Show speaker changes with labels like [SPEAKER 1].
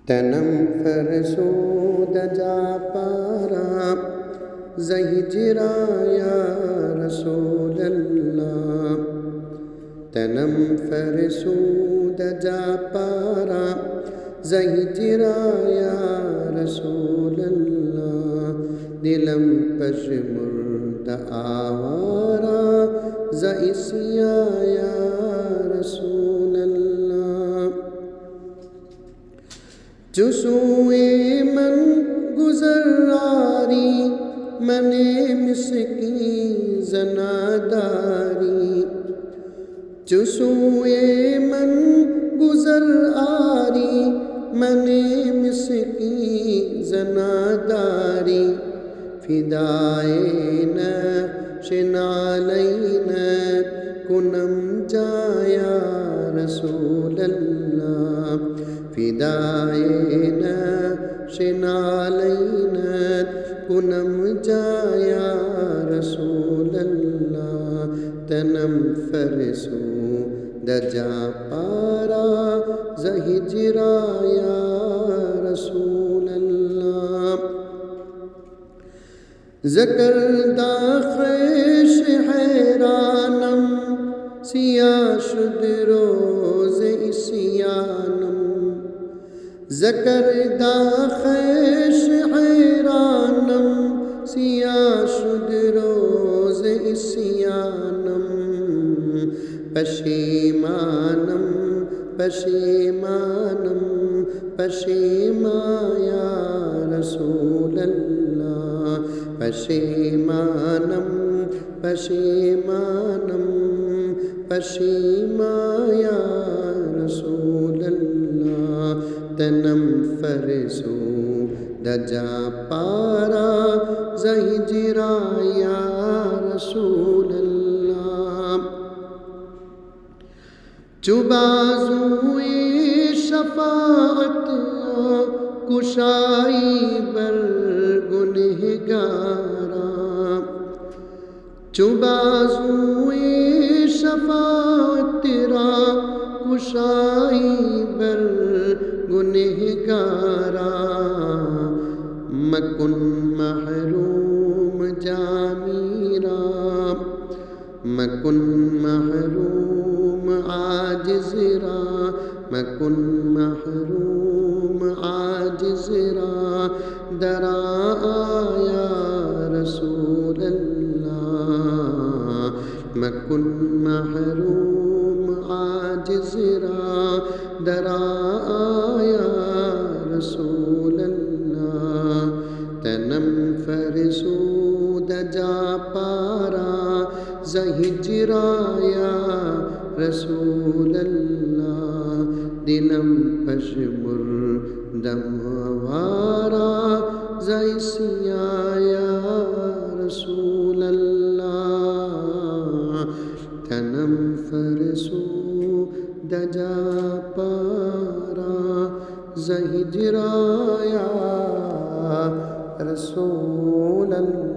[SPEAKER 1] تنم فرسود جا پارا زہجرا یا رسول اللہ. تنم فرسود جا پارا زہجرا یا رسول اللہ. دلم پشمرد آوارا زئسیا یا رسول اللہ. جسوئے من گزراری من مسکین زناداری. جسوئے من گزر آری من مسکین زناداری. فدائے نقش نالین کنم جایا رسول اللہ. فدائے نقش نالین کنم جایا رسول اللہ. تنم فرسود جا پارا زہجرا یا رسول اللہ. زکردہ خیش حیرانم سیاہ شد روز اسیانم. زکردہ خیش حیرانم سیاہ شد روز اسیانم. پشیمانم پشیمانم پشیما یا رسول اللہ. پشیمانم پشیمانم پشیما یا رسول اللہ. تنم فرسود جا پارا زہجرا یا رسول اللہ. چوبازوئے شفاعت کشائی بر گنہگارا. چوبازوئے شفاعت تیرا کشائی بر گنہگارا. مکن محروم جامیرا مکن محروم عاجز را. مکن محروم عاجز را درا آیا رسول اللہ. مکن محروم عاجز را درا آیا رسول اللہ. تنم فرسود جا پارا زہجرا یا رسول اللہ. دلم پشمردم آوارا زئسیا یا رسول اللہ. تنم فرسود جا پارا زہجرا یا رسول اللہ.